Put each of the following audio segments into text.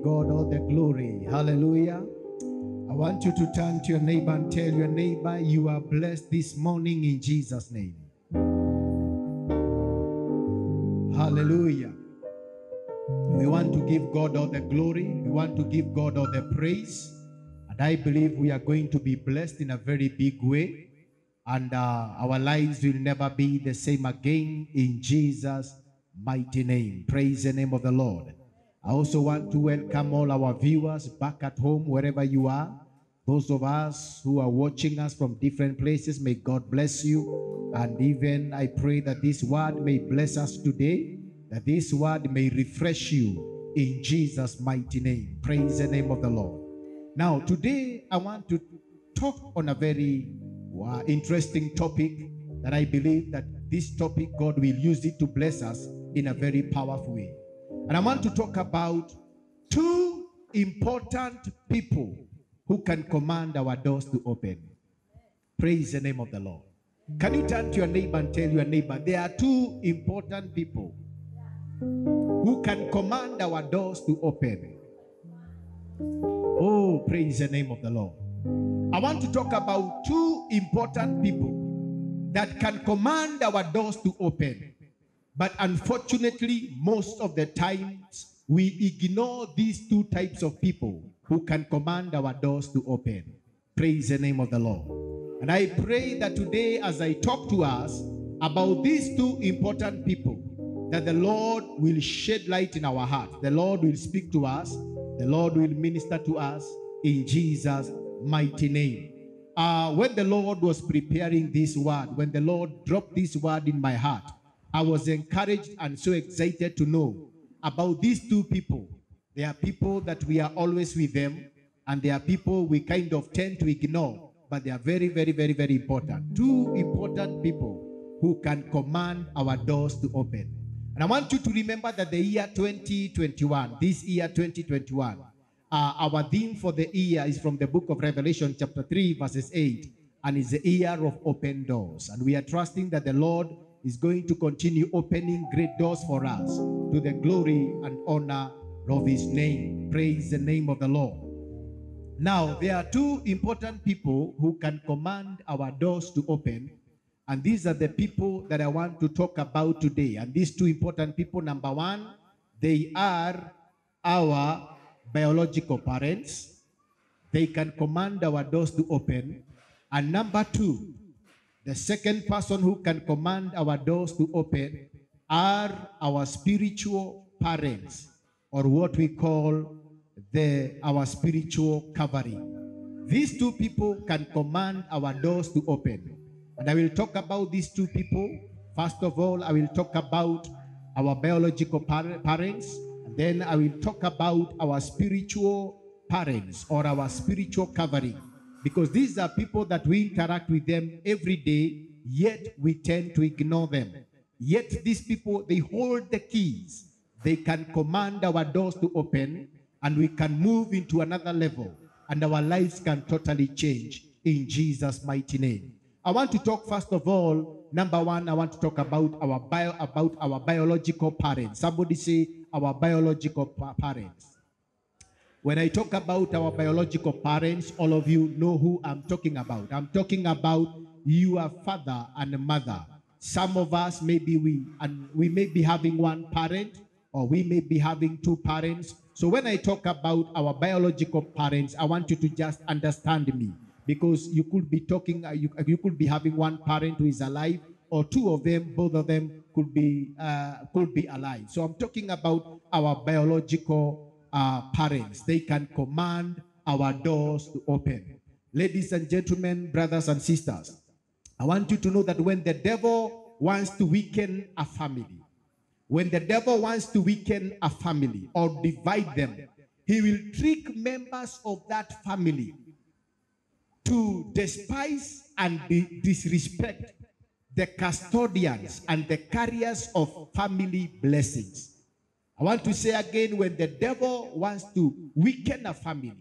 God all the glory. Hallelujah. I want you to turn to your neighbor and tell your neighbor, you are blessed this morning in Jesus' name. Hallelujah. We want to give God all the glory. We want to give God all the praise. And I believe we are going to be blessed in a very big way. And our lives will never be the same again in Jesus' mighty name. Praise the name of the Lord. I also want to welcome all our viewers back at home, wherever you are. Those of us who are watching us from different places, may God bless you. And even I pray that this word may bless us today, that this word may refresh you in Jesus' mighty name. Praise the name of the Lord. Now, today I want to talk on a very interesting topic that I believe that this topic, God will use it to bless us in a very powerful way. And I want to talk about two important people who can command our doors to open. Praise the name of the Lord. Can you turn to your neighbor and tell your neighbor, there are two important people who can command our doors to open. Oh, praise the name of the Lord. I want to talk about two important people that can command our doors to open. But unfortunately, most of the times, we ignore these two types of people who can command our doors to open. Praise the name of the Lord. And I pray that today, as I talk to us about these two important people, that the Lord will shed light in our heart. The Lord will speak to us. The Lord will minister to us in Jesus' mighty name. When the Lord was preparing this word, when the Lord dropped this word in my heart, I was encouraged and so excited to know about these two people. They are people that we are always with them, and they are people we kind of tend to ignore, but they are very, very, very, very important. Two important people who can command our doors to open. And I want you to remember that the year 2021, this year 2021, our theme for the year is from the book of Revelation chapter 3 verses 8, and it's the year of open doors. And we are trusting that the Lord is going to continue opening great doors for us to the glory and honor of his name. Praise the name of the Lord. Now, there are two important people who can command our doors to open, and these are the people that I want to talk about today. And these two important people, number one, they are our biological parents. They can command our doors to open. And number two, the second person who can command our doors to open are our spiritual parents, or what we call our spiritual covering. These two people can command our doors to open. And I will talk about these two people. First of all, I will talk about our biological parents, and then I will talk about our spiritual parents, or our spiritual covering. Because these are people that we interact with them every day, yet we tend to ignore them. Yet these people, they hold the keys. They can command our doors to open, and we can move into another level, and our lives can totally change in Jesus' mighty name. I want to talk first of all, number one, I want to talk about our biological parents. Somebody say our biological parents. When I talk about our biological parents, all of you know who I'm talking about. I'm talking about your father and mother. Some of us, we may be having one parent, or we may be having two parents. So when I talk about our biological parents, I want you to just understand me, because you could be talking, you could be having one parent who is alive, or two of them, both of them could be alive. So I'm talking about our biological parents. They can command our doors to open. Ladies and gentlemen, brothers and sisters, I want you to know that when the devil wants to weaken a family, when the devil wants to weaken a family or divide them, he will trick members of that family to despise and disrespect the custodians and the carriers of family blessings. I want to say again, when the devil wants to weaken a family,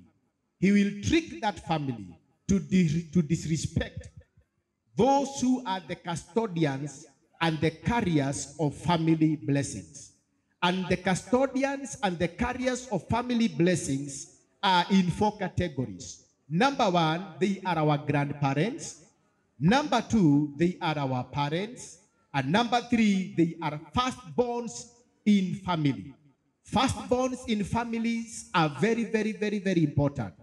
he will trick that family to disrespect those who are the custodians and the carriers of family blessings. And the custodians and the carriers of family blessings are in 4 categories. Number 1, they are our grandparents. Number 2, they are our parents. And number 3, they are firstborns in family. Firstborns in families are very, very, very, very important.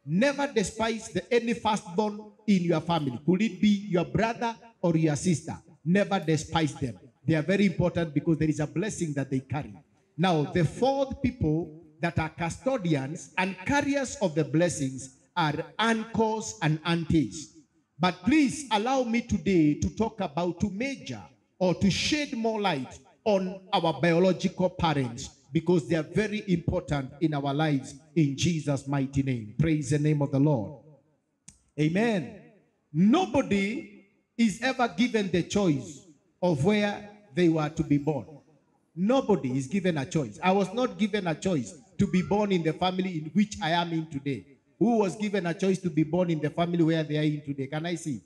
Never despise any firstborn in your family. Could it be your brother or your sister? Never despise them. They are very important because there is a blessing that they carry. Now, the 4th people that are custodians and carriers of the blessings are uncles and aunties. But please allow me today to talk about, to major or to shed more light on our biological parents, because they are very important in our lives in Jesus' mighty name. Praise the name of the Lord. Amen. Nobody is ever given the choice of where they were to be born. Nobody is given a choice. I was not given a choice to be born in the family in which I am in today. Who was given a choice to be born in the family where they are in today? Can I see?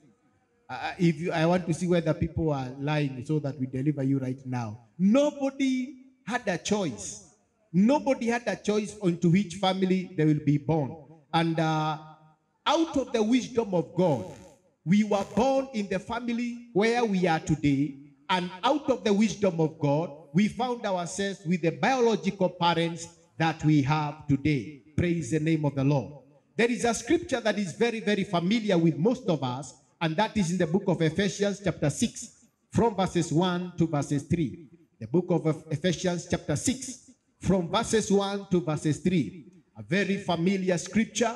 I want to see whether people are lying so that we deliver you right now. Nobody had a choice. Nobody had a choice onto which family they will be born. And out of the wisdom of God, we were born in the family where we are today. And out of the wisdom of God, we found ourselves with the biological parents that we have today. Praise the name of the Lord. There is a scripture that is very, very familiar with most of us, and that is in the book of Ephesians chapter 6, from verses 1 to verses 3. The book of Ephesians chapter 6, from verses 1 to verses 3. A very familiar scripture,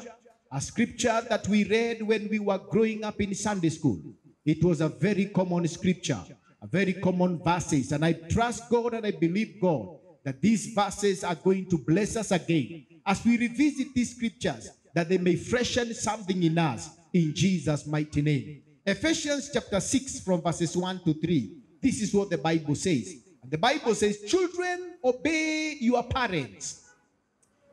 a scripture that we read when we were growing up in Sunday school. It was a very common scripture, a very common verses, and I trust God and I believe God that these verses are going to bless us again as we revisit these scriptures, that they may freshen something in us in Jesus' mighty name. Ephesians chapter 6 from verses 1 to 3. This is what the Bible says. And the Bible says, children, obey your parents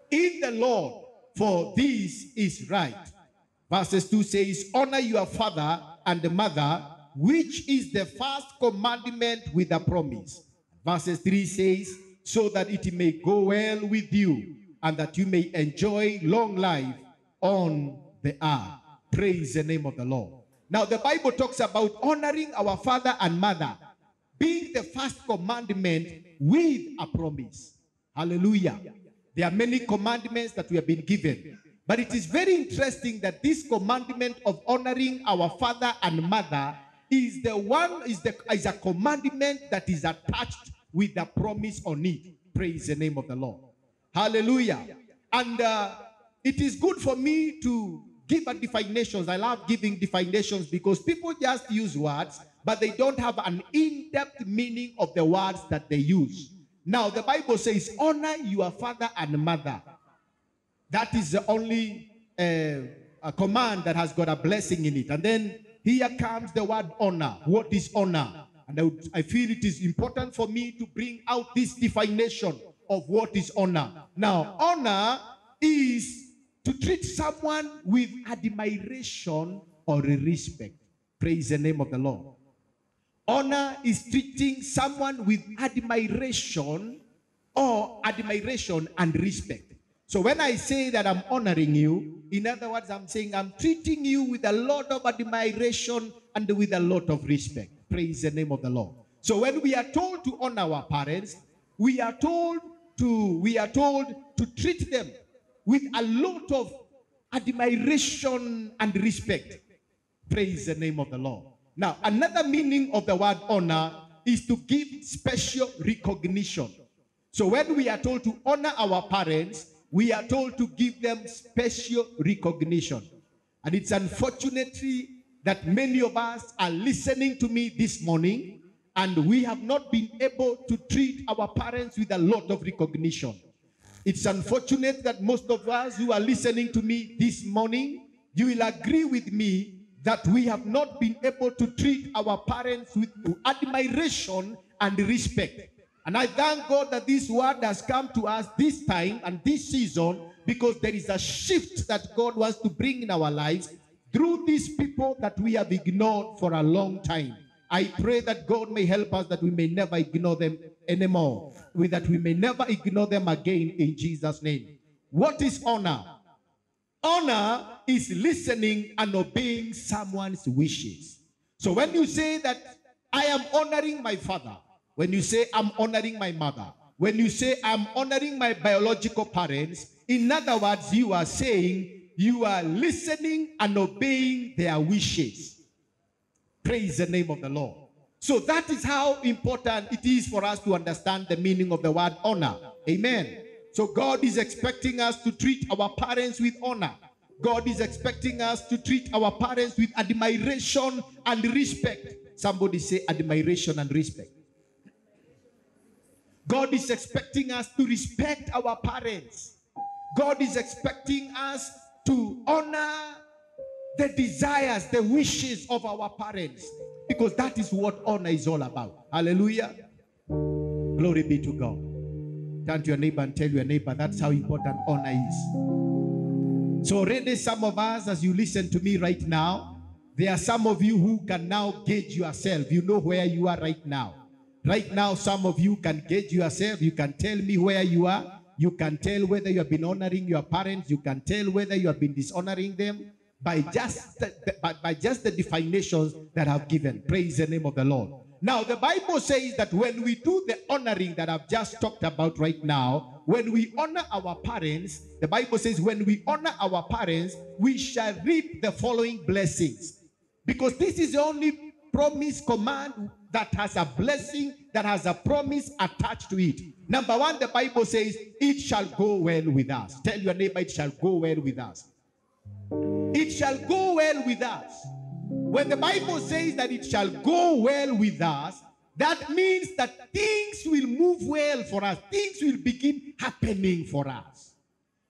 in the Lord, for this is right. Verses 2 says, honor your father and mother, which is the first commandment with a promise. Verses 3 says, so that it may go well with you, and that you may enjoy long life on the earth. Praise the name of the Lord. Now the Bible talks about honoring our father and mother being the first commandment with a promise. Hallelujah. There are many commandments that we have been given, but it is very interesting that this commandment of honoring our father and mother is a commandment that is attached with a promise on it. Praise the name of the Lord. Hallelujah. And it is good for me to give a definitions. I love giving definitions because people just use words, but they don't have an in-depth meaning of the words that they use. Now, the Bible says, honor your father and mother. That is the only a command that has got a blessing in it. And then here comes the word honor. What is honor? And I feel it is important for me to bring out this definition of what is honor. Now, honor is to treat someone with admiration or respect. Praise the name of the Lord. Honor is treating someone with admiration and respect. So when I say that I'm honoring you, in other words, I'm saying I'm treating you with a lot of admiration and with a lot of respect. Praise the name of the Lord. So when we are told to honor our parents, we are told to treat them with a lot of admiration and respect. Praise the name of the Lord. Now, another meaning of the word honor is to give special recognition. So when we are told to honor our parents, we are told to give them special recognition. And it's unfortunately that many of us are listening to me this morning, and we have not been able to treat our parents with a lot of recognition. It's unfortunate that most of us who are listening to me this morning, you will agree with me that we have not been able to treat our parents with admiration and respect. And I thank God that this word has come to us this time and this season, because there is a shift that God wants to bring in our lives through these people that we have ignored for a long time. I pray that God may help us, that we may never ignore them anymore, that we may never ignore them again in Jesus' name. What is honor? Honor is listening and obeying someone's wishes. So when you say that I am honoring my father, when you say I'm honoring my mother, when you say I'm honoring my biological parents, in other words, you are saying you are listening and obeying their wishes. Praise the name of the Lord. So that is how important it is for us to understand the meaning of the word honor. Amen. So God is expecting us to treat our parents with honor. God is expecting us to treat our parents with admiration and respect. Somebody say admiration and respect. God is expecting us to respect our parents. God is expecting us to honor the desires, the wishes of our parents, because that is what honor is all about. Hallelujah. Glory be to God. Turn to your neighbor and tell your neighbor, that's how important honor is. So already some of us, as you listen to me right now, there are some of you who can now gauge yourself. You know where you are right now. Right now, some of you can gauge yourself. You can tell me where you are. You can tell whether you have been honoring your parents. You can tell whether you have been dishonoring them by just the definitions that I've given. Praise the name of the Lord. Now, the Bible says that when we do the honoring that I've just talked about right now, when we honor our parents, the Bible says when we honor our parents, we shall reap the following blessings. Because this is the only promise command that has a blessing, that has a promise attached to it. Number one, the Bible says, it shall go well with us. Tell your neighbor, it shall go well with us. It shall go well with us. When the Bible says that it shall go well with us, that means that things will move well for us. Things will begin happening for us.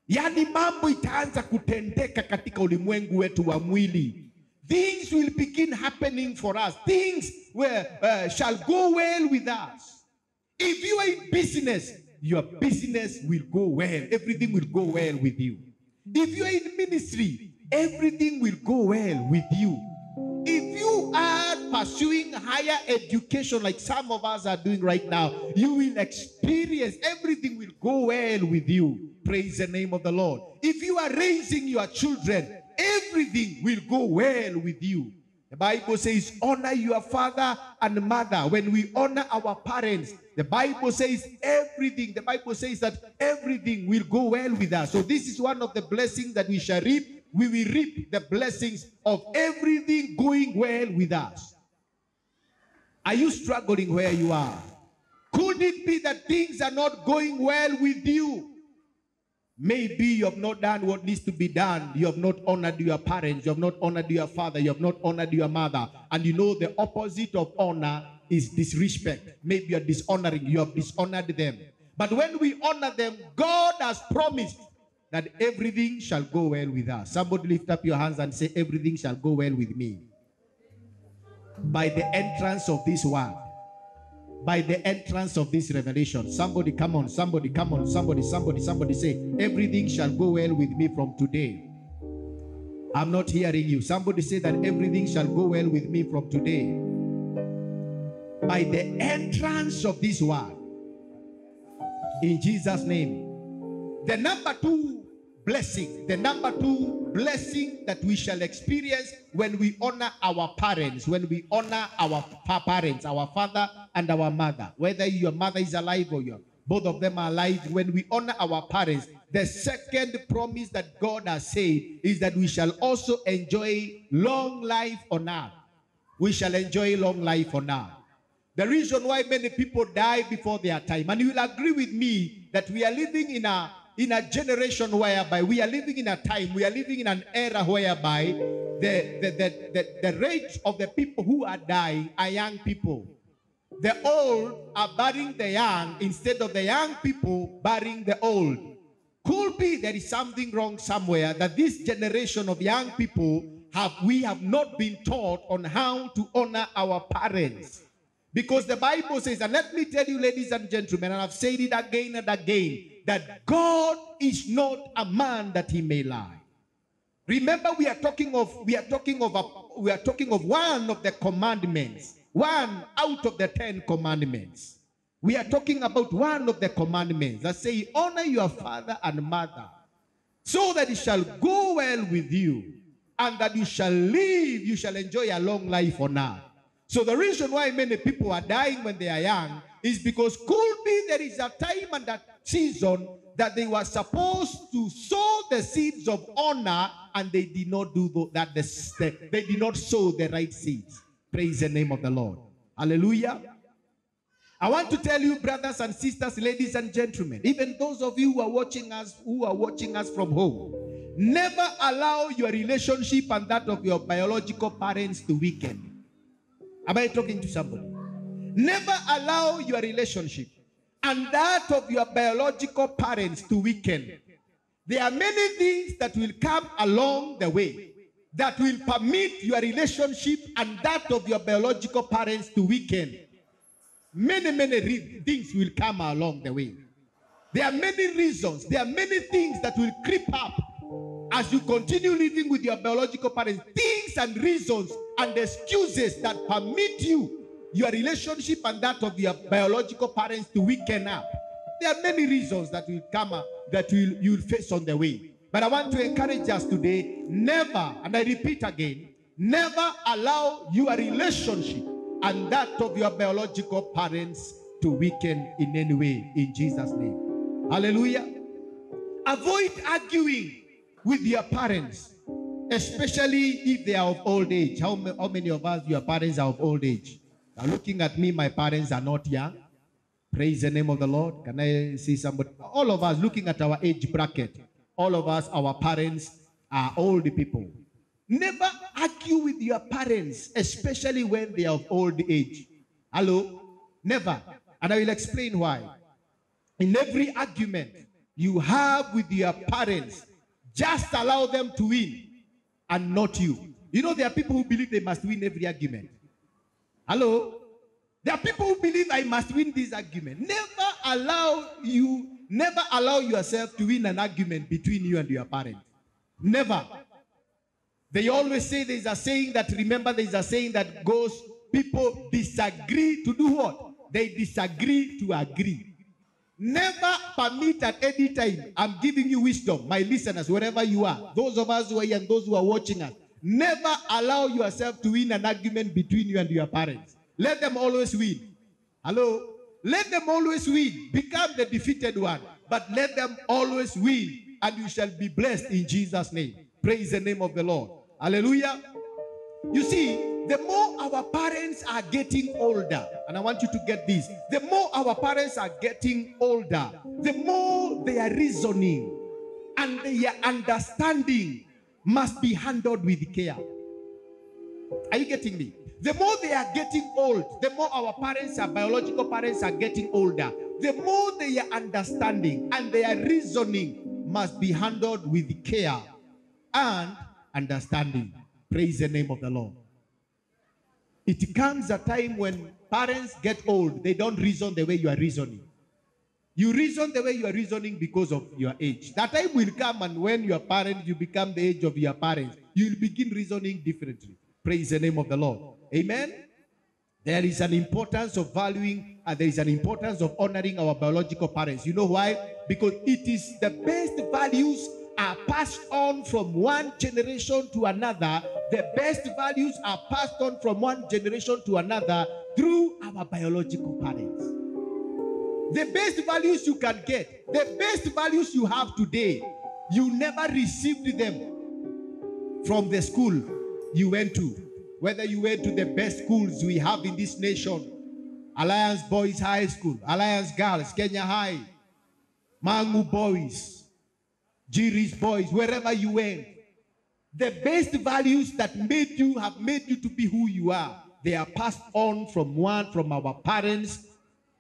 Yani mambo itaanza kutendeka katika ulimwengu wetu wa mwili. Things will begin happening for us. Things shall go well with us. If you are in business, your business will go well. Everything will go well with you. If you are in ministry, everything will go well with you. If you are pursuing higher education like some of us are doing right now, you will experience everything will go well with you. Praise the name of the Lord. If you are raising your children, everything will go well with you. The Bible says, honor your father and mother. When we honor our parents, the Bible says everything. The Bible says that everything will go well with us. So this is one of the blessings that we shall reap. We will reap the blessings of everything going well with us. Are you struggling where you are? Could it be that things are not going well with you? Maybe you have not done what needs to be done. You have not honored your parents. You have not honored your father. You have not honored your mother. And you know the opposite of honor is disrespect. Maybe you are dishonoring. You have dishonored them. But when we honor them, God has promised that everything shall go well with us. Somebody lift up your hands and say, everything shall go well with me. By the entrance of this word. By the entrance of this revelation. Somebody come on, somebody come on, somebody say, everything shall go well with me from today. I'm not hearing you. Somebody say that everything shall go well with me from today. By the entrance of this word. In Jesus' name. The number two blessing that we shall experience when we honor our parents, when we honor our parents, our father and our mother, whether your mother is alive or both of them are alive, when we honor our parents, the second promise that God has said is that we shall also enjoy long life on earth. We shall enjoy long life on earth. The reason why many people die before their time, and you will agree with me that we are living in a generation whereby we are living in a time, we are living in an era whereby the rate of the people who are dying are young people. The old are burying the young instead of the young people burying the old. Could be there is something wrong somewhere, that this generation of young people we have not been taught on how to honor our parents. Because the Bible says, and let me tell you, ladies and gentlemen, and I've said it again and again, that God is not a man that he may lie. Remember, we are talking of one of the commandments. one out of the 10 commandments. We are talking about one of the commandments that say, honor your father and mother, so that it shall go well with you, and that you shall live, you shall enjoy a long life on earth. So the reason why many people are dying when they are young is because could be there is a time and a season that they were supposed to sow the seeds of honor, and they did not do that. They did not sow the right seeds. Praise the name of the Lord. Hallelujah. I want to tell you, brothers and sisters, ladies and gentlemen, even those of you who are watching us from home, never allow your relationship and that of your biological parents to weaken. Am I talking to somebody? Never allow your relationship and that of your biological parents to weaken. There are many things that will come along the way that will permit your relationship and that of your biological parents to weaken. Many things will come along the way. There are many reasons. There are many things that will creep up as you continue living with your biological parents. Things and reasons and excuses that permit your relationship and that of your biological parents to weaken up. There are many reasons that will come up that you will face on the way. But I want to encourage us today, never, and I repeat again, never allow your relationship and that of your biological parents to weaken in any way, in Jesus' name. Hallelujah. Avoid arguing with your parents, especially if they are of old age. How many of us, your parents are of old age? Now looking at me, my parents are not young. Praise the name of the Lord. Can I see somebody? All of us looking at our age bracket. All of us, our parents are old people. Never argue with your parents, especially when they are of old age. Hello? Never. And I will explain why. In every argument you have with your parents, just allow them to win and not you. You know, there are people who believe they must win every argument. Hello? There are people who believe I must win this argument. Never allow yourself to win an argument between you and your parents. Never. They always say there's a saying that goes, people disagree to do what? They disagree to agree. Never permit at any time, I'm giving you wisdom, my listeners, wherever you are, those of us who are here and those who are watching us, never allow yourself to win an argument between you and your parents. Let them always win. Hello? Let them always win. Become the defeated one. But let them always win, and you shall be blessed in Jesus' name. Praise the name of the Lord. Hallelujah. You see, the more our parents are getting older, and I want you to get this, the more our parents are getting older, the more their reasoning and their understanding must be handled with care. Are you getting me? The more they are getting old, the more our parents, our biological parents are getting older, the more their understanding and their reasoning must be handled with care and understanding. Praise the name of the Lord. It comes a time when parents get old, they don't reason the way you are reasoning. You reason the way you are reasoning because of your age. That time will come, and when your parents, you become the age of your parents, you will begin reasoning differently. Praise the name of the Lord. Amen. There is an importance of valuing, and there is an importance of honoring our biological parents. You know why? Because it is the best values are passed on from one generation to another. The best values are passed on from one generation to another through our biological parents. The best values you can get, the best values you have today, you never received them from the school you went to. Whether you went to the best schools we have in this nation, Alliance Boys High School, Alliance Girls, Kenya High, Mangu Boys, Jiris Boys, wherever you went, the best values that have made you to be who you are, they are passed on from our parents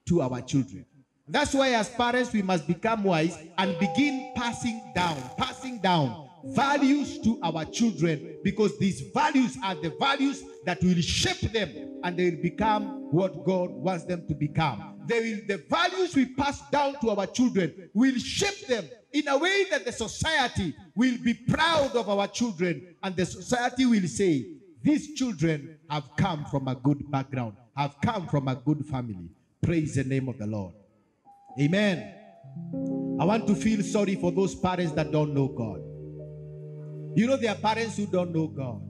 to our children. That's why as parents we must become wise and begin passing down values to our children, because these values are the values that will shape them and they will become what God wants them to become. The values we pass down to our children will shape them in a way that the society will be proud of our children, and the society will say, these children have come from a good background. have come from a good family. Praise the name of the Lord. Amen. I want to feel sorry for those parents that don't know God. You know, there are parents who don't know God.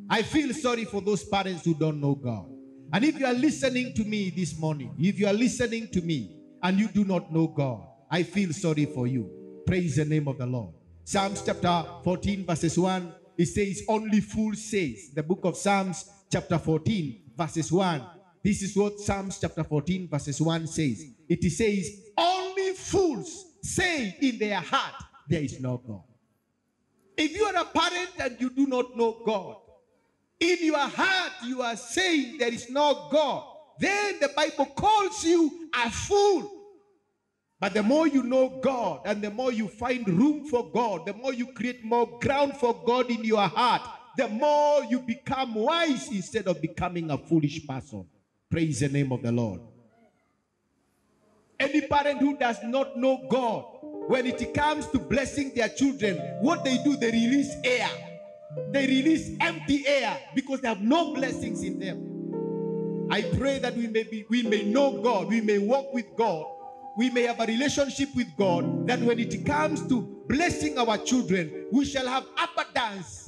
I feel sorry for those parents who don't know God. And if you are listening to me this morning, if you are listening to me and you do not know God, I feel sorry for you. Praise the name of the Lord. Psalms chapter 14 verses 1, it says, only fools says. The book of Psalms chapter 14 verses 1. This is what Psalms chapter 14 verses 1 says. It says, only fools say in their heart, there is no God. If you are a parent and you do not know God, in your heart you are saying there is no God, then the Bible calls you a fool. But the more you know God and the more you find room for God, the more you create more ground for God in your heart, the more you become wise instead of becoming a foolish person. Praise the name of the Lord. Any parent who does not know God, when it comes to blessing their children, what they do, they release air. They release empty air because they have no blessings in them. I pray that we may know God, we may walk with God, we may have a relationship with God, that when it comes to blessing our children, we shall have abundance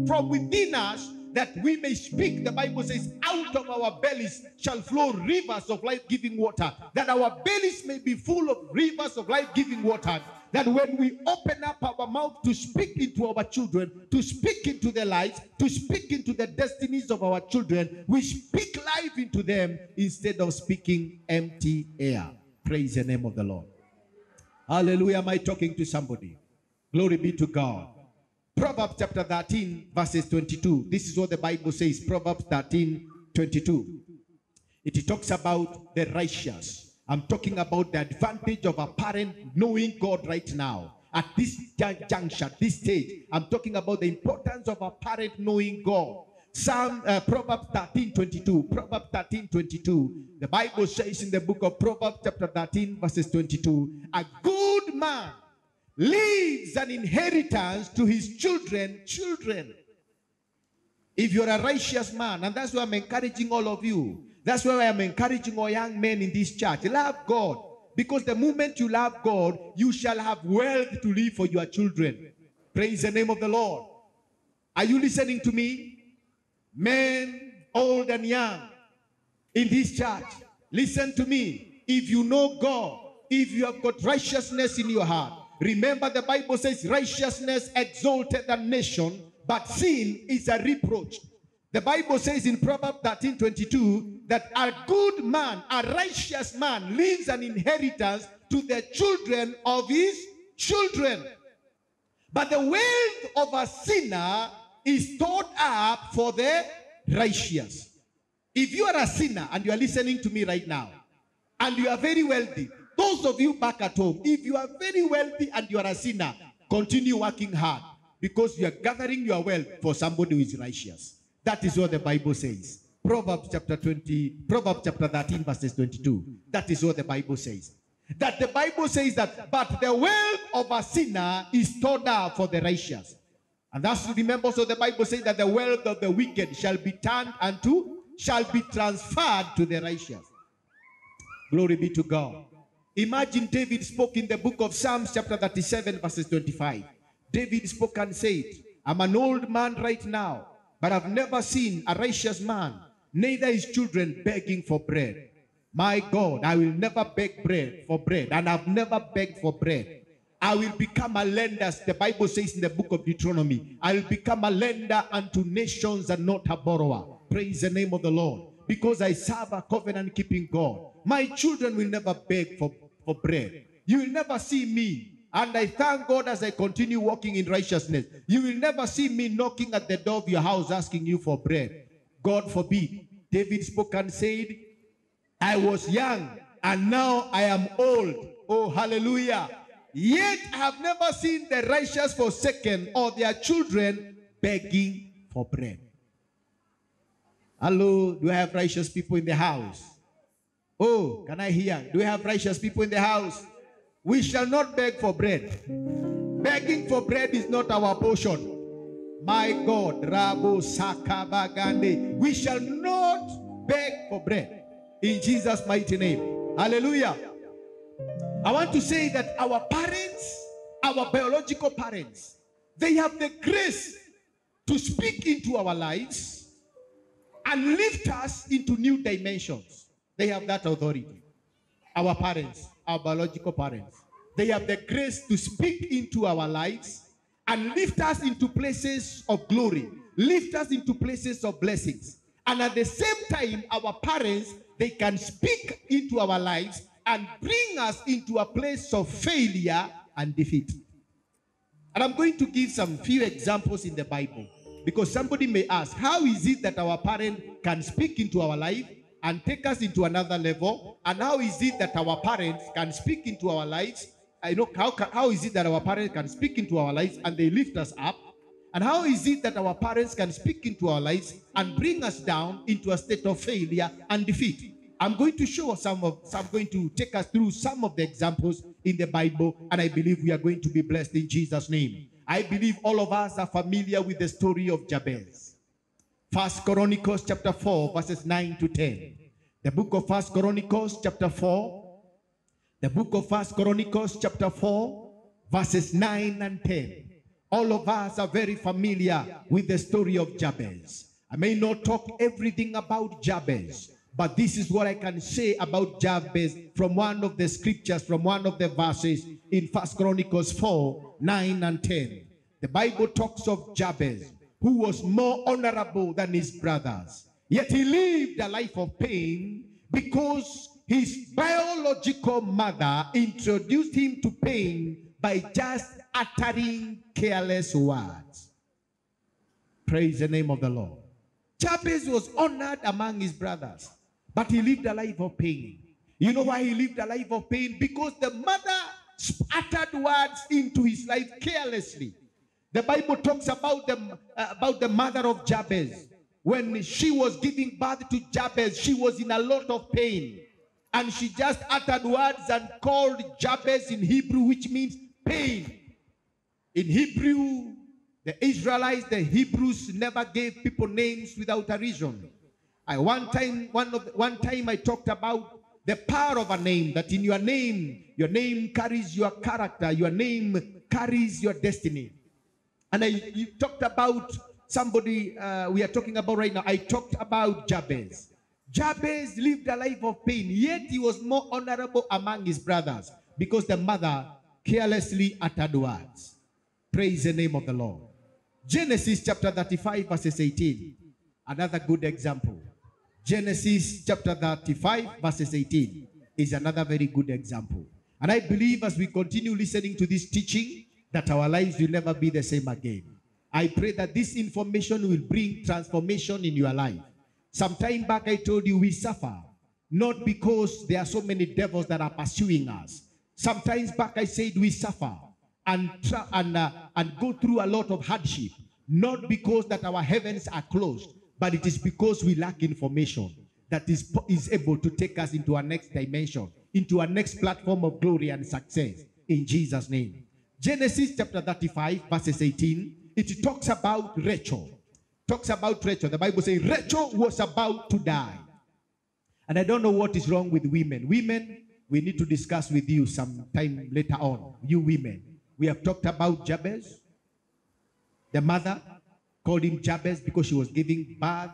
from within us, that we may speak. The Bible says, out of our bellies shall flow rivers of life-giving water. That our bellies may be full of rivers of life-giving water. That when we open up our mouth to speak into our children, to speak into their lives, to speak into the destinies of our children, we speak life into them instead of speaking empty air. Praise the name of the Lord. Hallelujah. Am I talking to somebody? Glory be to God. Proverbs chapter 13 verses 22. This is what the Bible says. Proverbs 13, 22. It talks about the righteous. I'm talking about the advantage of a parent knowing God right now. At this juncture, this stage, I'm talking about the importance of a parent knowing God. Proverbs 13, 22. Proverbs 13, 22. The Bible says in the book of Proverbs chapter 13 verses 22, a good man leaves an inheritance to his children. If you're a righteous man, and that's why I'm encouraging all of you, that's why I'm encouraging all young men in this church, love God. Because the moment you love God, you shall have wealth to leave for your children. Praise the name of the Lord. Are you listening to me? Men, old and young, in this church, listen to me. If you know God, if you have got righteousness in your heart, remember the Bible says righteousness exalted a nation, but sin is a reproach. The Bible says in Proverbs 13, 22, that a good man, a righteous man, leaves an inheritance to the children of his children. But the wealth of a sinner is stored up for the righteous. If you are a sinner and you are listening to me right now, and you are very wealthy, those of you back at home, if you are very wealthy and you are a sinner, continue working hard because you are gathering your wealth for somebody who is righteous. That is what the Bible says. Proverbs chapter 13 verses 22. That is what the Bible says. That the Bible says that, but the wealth of a sinner is stored up for the righteous. And that's, remember, so the Bible says that the wealth of the wicked shall be transferred to the righteous. Glory be to God. Imagine David spoke in the book of Psalms chapter 37 verses 25. David spoke and said, I'm an old man right now, but I've never seen a righteous man, neither his children begging for bread. My God, I will never beg for bread, and I've never begged for bread. I will become a lender, the Bible says in the book of Deuteronomy. I will become a lender unto nations and not a borrower. Praise the name of the Lord. Because I serve a covenant-keeping God. My children will never beg for bread. You will never see me. And I thank God as I continue walking in righteousness. You will never see me knocking at the door of your house asking you for bread. God forbid. David spoke and said, I was young and now I am old. Oh, hallelujah. Yet I have never seen the righteous forsaken or their children begging for bread. Hello, do I have righteous people in the house? Oh, can I hear? Do we have righteous people in the house? We shall not beg for bread. Begging for bread is not our portion. My God, Rabo Sakabagande. We shall not beg for bread. In Jesus' mighty name. Hallelujah. I want to say that our parents, our biological parents, they have the grace to speak into our lives and lift us into new dimensions. They have that authority. Our parents, our biological parents, they have the grace to speak into our lives and lift us into places of glory, lift us into places of blessings. And at the same time, our parents, they can speak into our lives and bring us into a place of failure and defeat. And I'm going to give some few examples in the Bible, because somebody may ask, how is it that our parent can speak into our life and take us into another level? And how is it that our parents can speak into our lives? How is it that our parents can speak into our lives and they lift us up? And how is it that our parents can speak into our lives and bring us down into a state of failure and defeat? I'm going to show I'm going to take us through some of the examples in the Bible, and I believe we are going to be blessed in Jesus' name. I believe all of us are familiar with the story of Jabez. 1 Chronicles chapter 4, verses 9 to 10. The book of 1 Chronicles chapter 4. The book of 1 Chronicles chapter 4, verses 9 and 10. All of us are very familiar with the story of Jabez. I may not talk everything about Jabez, but this is what I can say about Jabez from one of the scriptures, from one of the verses in 1 Chronicles 4, 9 and 10. The Bible talks of Jabez, who was more honorable than his brothers. Yet he lived a life of pain because his biological mother introduced him to pain by just uttering careless words. Praise the name of the Lord. Jabez was honored among his brothers, but he lived a life of pain. You know why he lived a life of pain? Because the mother uttered words into his life carelessly. The Bible talks about the mother of Jabez. When she was giving birth to Jabez, she was in a lot of pain. And she just uttered words and called Jabez in Hebrew, which means pain. In Hebrew, the Israelites, the Hebrews never gave people names without a reason. One time I talked about the power of a name, that in your name carries your character, your name carries your destiny. And you talked about somebody we are talking about right now. I talked about Jabez. Jabez lived a life of pain, yet he was more honorable among his brothers because the mother carelessly uttered words. Praise the name of the Lord. Genesis chapter 35 verses 18. Another good example. Genesis chapter 35 verses 18 is another very good example. And I believe as we continue listening to this teaching that our lives will never be the same again. I pray that this information will bring transformation in your life. Some time back I told you we suffer, not because there are so many devils that are pursuing us. Sometimes back I said we suffer and go through a lot of hardship, not because that our heavens are closed, but it is because we lack information that is able to take us into our next dimension, into our next platform of glory and success, in Jesus' name. Genesis chapter 35 verses 18, it talks about Rachel. The Bible says Rachel was about to die. And I don't know what is wrong with women. Women, we need to discuss with you sometime later on. You women. We have talked about Jabez. The mother called him Jabez because she was giving birth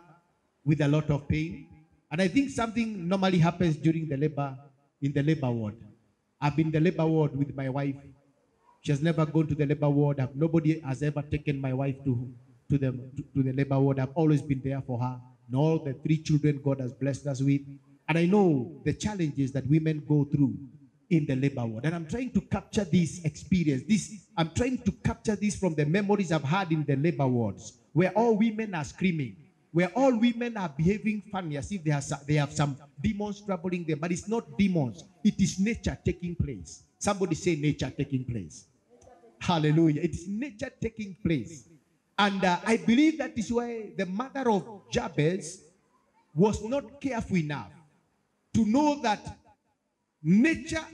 with a lot of pain. And I think something normally happens during the labor, in the labor ward. I've been in the labor ward with my wife. She has never gone to the labor ward. Nobody has ever taken my wife to the labor ward. I've always been there for her. And all the 3 children God has blessed us with. And I know the challenges that women go through in the labor ward. And I'm trying to capture this experience. I'm trying to capture this from the memories I've had in the labor wards, where all women are screaming, where all women are behaving funny as if they have some demons troubling them. But it's not demons. It is nature taking place. Somebody say nature taking place. Hallelujah. It is nature taking place. And I believe that is why the mother of Jabez was not careful enough to know that nature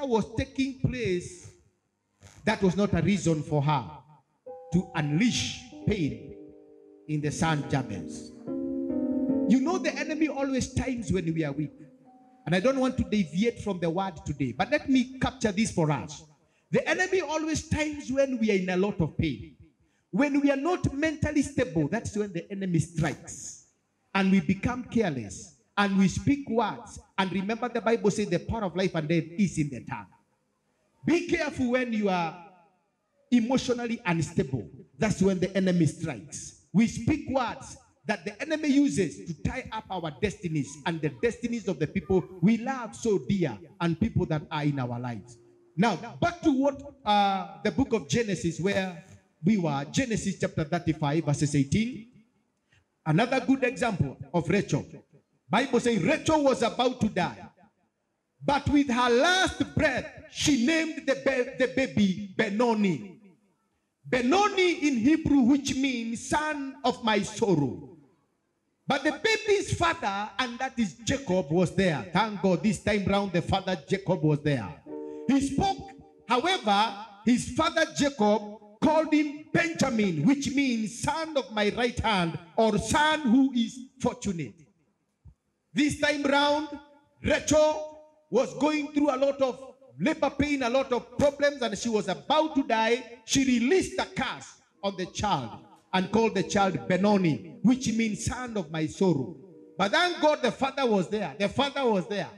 was taking place, that was not a reason for her to unleash pain in the son Jabez. You know, the enemy always times when we are weak. And I don't want to deviate from the word today, but let me capture this for us. The enemy always times when we are in a lot of pain. When we are not mentally stable, that's when the enemy strikes. And we become careless. And we speak words. And remember, the Bible says the power of life and death is in the tongue. Be careful when you are emotionally unstable. That's when the enemy strikes. We speak words that the enemy uses to tie up our destinies and the destinies of the people we love so dear and people that are in our lives. Now, back to what the book of Genesis, where we were, Genesis chapter 35, verses 18. Another good example of Rachel. Bible says Rachel was about to die, but with her last breath, she named the baby Benoni. Benoni in Hebrew, which means son of my sorrow. But the baby's father, and that is Jacob, was there. Thank God this time round the father Jacob was there. He spoke, however, his father Jacob called him Benjamin, which means son of my right hand, or son who is fortunate. This time round, Rachel was going through a lot of labor pain, a lot of problems, and she was about to die. She released a curse on the child and called the child Benoni, which means son of my sorrow. But thank God the father was there. The father was there.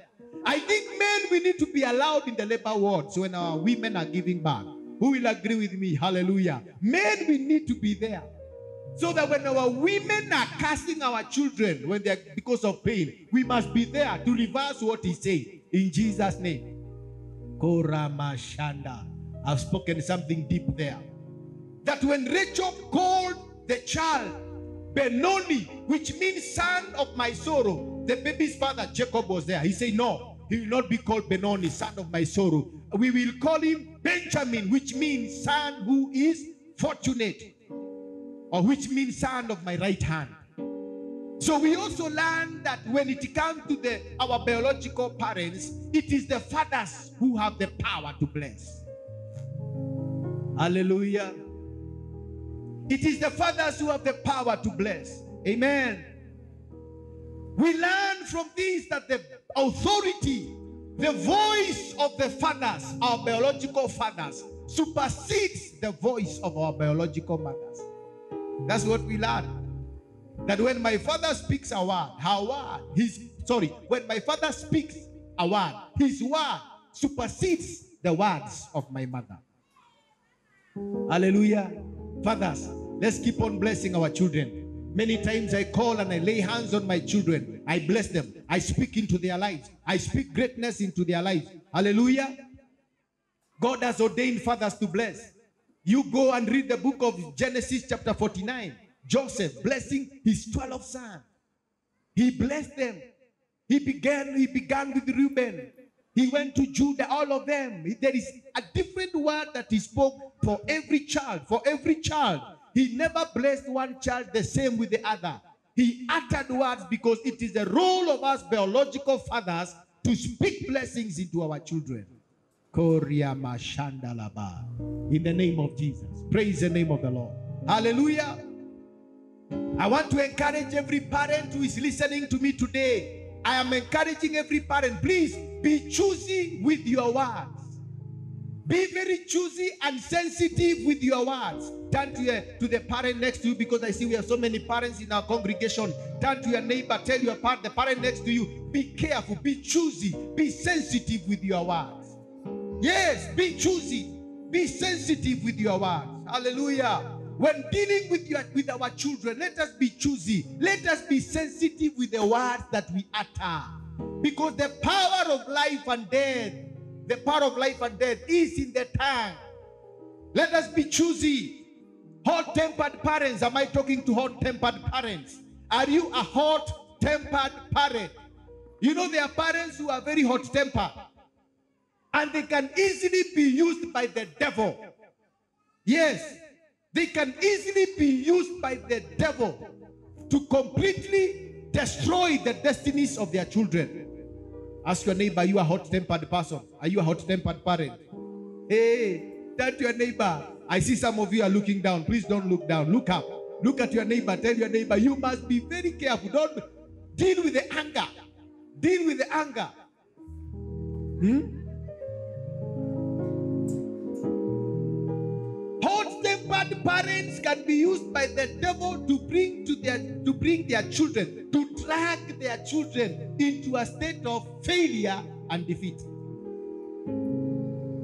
I think men, we need to be allowed in the labor wards when our women are giving birth. Who will agree with me? Hallelujah. Men, we need to be there. So that when our women are casting our children when they are because of pain, we must be there to reverse what he said. In Jesus' name. Koramashanda. I've spoken something deep there. That when Rachel called the child Benoni, which means son of my sorrow, the baby's father Jacob was there. He said, no, he will not be called Benoni, son of my sorrow. We will call him Benjamin, which means son who is fortunate, or which means son of my right hand. So we also learn that when it comes to our biological parents, it is the fathers who have the power to bless. Hallelujah. It is the fathers who have the power to bless. Amen. We learn from this that the authority, the voice of the fathers, our biological fathers, supersedes the voice of our biological mothers. That's what we learn. That when my father speaks a word, when my father speaks a word, his word supersedes the words of my mother. Hallelujah. Fathers, let's keep on blessing our children. Many times I call and I lay hands on my children. I bless them. I speak into their lives. I speak greatness into their lives. Hallelujah. God has ordained fathers to bless. You go and read the book of Genesis chapter 49. Joseph blessing his 12 sons. He blessed them. He began with Reuben. He went to Judah, all of them. There is a different word that he spoke for every child. For every child. He never blessed one child the same with the other. He uttered words because it is the role of us biological fathers to speak blessings into our children. In the name of Jesus. Praise the name of the Lord. Hallelujah. I want to encourage every parent who is listening to me today. I am encouraging every parent. Please be choosy with your words. Be very choosy and sensitive with your words. Turn to the parent next to you, because I see we have so many parents in our congregation. Turn to your neighbor. Tell the parent next to you, be careful, be choosy, be sensitive with your words. Yes, be choosy, be sensitive with your words. Hallelujah. When dealing with our children, let us be choosy. Let us be sensitive with the words that we utter. Because the power of life and death, is in the tongue. Let us be choosy. Hot-tempered parents. Am I talking to hot-tempered parents? Are you a hot-tempered parent? You know, there are parents who are very hot-tempered. And they can easily be used by the devil. Yes. They can easily be used by the devil to completely destroy the destinies of their children. Ask your neighbor, are you a hot-tempered person? Are you a hot-tempered parent? Hey, turn to your neighbor. I see some of you are looking down. Please don't look down. Look up. Look at your neighbor. Tell your neighbor, you must be very careful. Deal with the anger. Deal with the anger. Hot-tempered parents can be used by the devil to bring their children, to drag their children into a state of failure and defeat.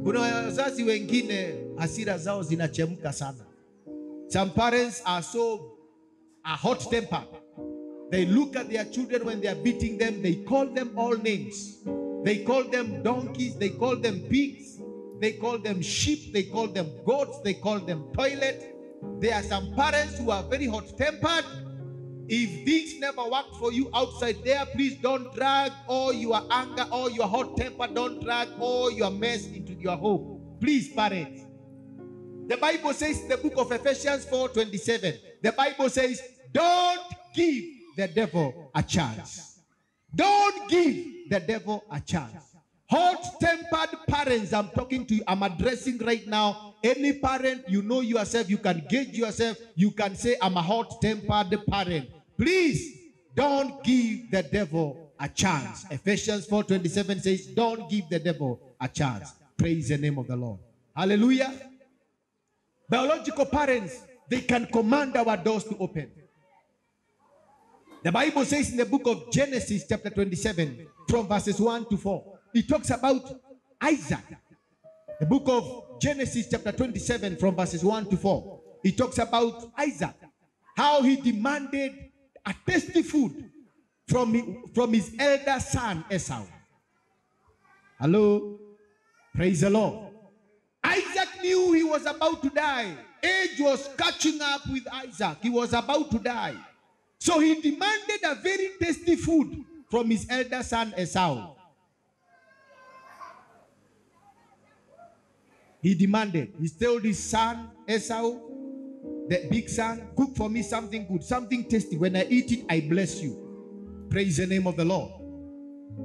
Kuna wazazi wengine hasira zao zinachemka sana. Some parents are hot-tempered. They look at their children when they are beating them. They call them all names. They call them donkeys. They call them pigs. They call them sheep. They call them goats. They call them toilet. There are some parents who are very hot-tempered. If things never work for you outside there, please don't drag all your anger, all your hot temper. Don't drag all your mess into your home. Please, parents. The Bible says in the book of Ephesians 4:27, the Bible says, don't give the devil a chance. Don't give the devil a chance. Hot-tempered parents, I'm talking to you, I'm addressing right now. Any parent, you know yourself, you can gauge yourself, you can say, I'm a hot-tempered parent. Please, don't give the devil a chance. Ephesians 4:27 says, don't give the devil a chance. Praise the name of the Lord. Hallelujah. Biological parents, they can command our doors to open. The Bible says in the book of Genesis chapter 27 from verses 1 to 4, it talks about Isaac. The book of Genesis chapter 27 from verses 1 to 4, it talks about Isaac, how he demanded a tasty food from his elder son Esau. Hello? Praise the Lord. Isaac knew he was about to die. Age was catching up with Isaac. He was about to die. So he demanded a very tasty food from his elder son Esau. He demanded. He told his son Esau, the big son, cook for me something good, something tasty. When I eat it, I bless you. Praise the name of the Lord.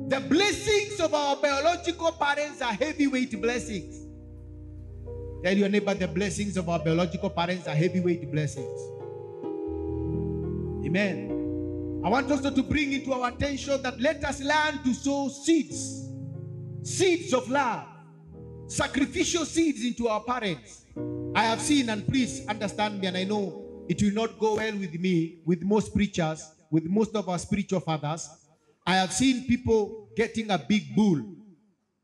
The blessings of our biological parents are heavyweight blessings. Tell your neighbor, the blessings of our biological parents are heavyweight blessings. Amen. I want us to bring into our attention that let us learn to sow seeds. Seeds of love. Sacrificial seeds into our parents. I have seen, and please understand me, and I know it will not go well with me, with most preachers, with most of our spiritual fathers. I have seen people getting a big bull.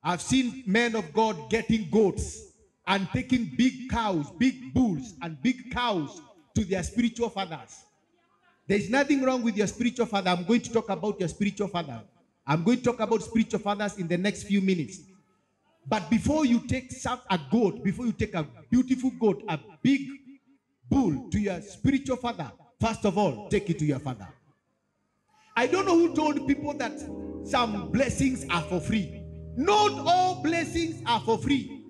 I've seen men of God getting goats and taking big cows, big bulls and big cows to their spiritual fathers. There's nothing wrong with your spiritual father. I'm going to talk about your spiritual father. I'm going to talk about spiritual fathers in the next few minutes. But before you take a goat, before you take a beautiful goat, a big bull to your spiritual father, first of all, take it to your father. I don't know who told people that some blessings are for free. Not all blessings are for free.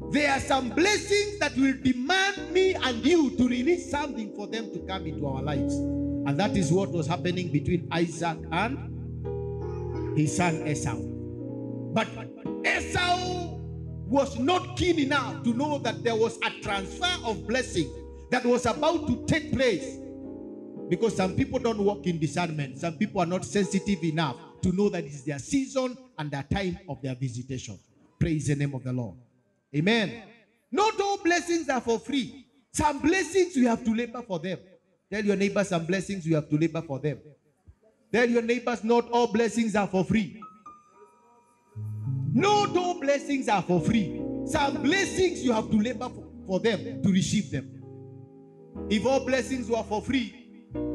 There are some blessings that will demand me and you to release something for them to come into our lives. And that is what was happening between Isaac and his son Esau. But Esau was not keen enough to know that there was a transfer of blessing that was about to take place. Because some people don't walk in discernment. Some people are not sensitive enough to know that it's their season and their time of their visitation. Praise the name of the Lord. Amen. Not all blessings are for free. Some blessings you have to labor for them. Tell your neighbors, some blessings you have to labor for them. Tell your neighbors, not all blessings are for free. Not all blessings are for free. Some blessings you have to labor for them to receive them. If all blessings were for free,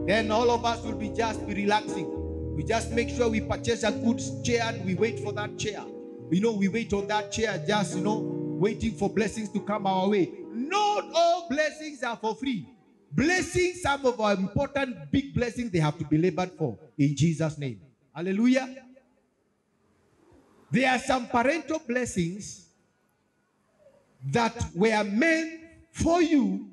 then all of us will just be relaxing. We just make sure we purchase a good chair and we wait for that chair. We wait on that chair just, waiting for blessings to come our way. Not all blessings are for free. Blessings, some of our important big blessings, they have to be labored for in Jesus' name. Hallelujah. There are some parental blessings that were meant for you,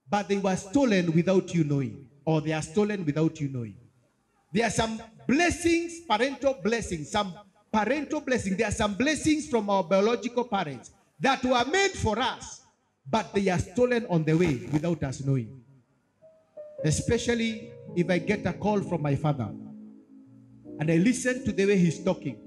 but they were stolen without you knowing, or they are stolen without you knowing. There are some blessings, parental blessings, some parental blessings. There are some blessings from our biological parents that were meant for us, but they are stolen on the way without us knowing. Especially if I get a call from my father. and I listen to the way he's talking.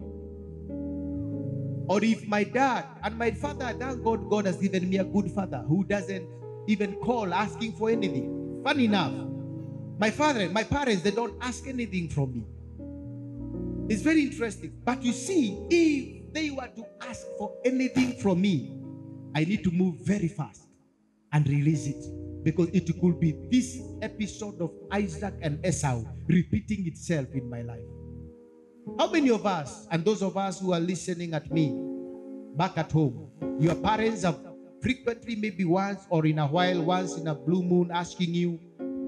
Or if my dad and my father, thank God, God has given me a good father who doesn't even call asking for anything. Funny enough, my parents, they don't ask anything from me. It's very interesting. But you see, if they were to ask for anything from me, I need to move very fast and release it. Because it could be this episode of Isaac and Esau repeating itself in my life. How many of us, and those of us who are listening at me back at home, your parents have frequently, maybe once or in a while, once in a blue moon, asking you,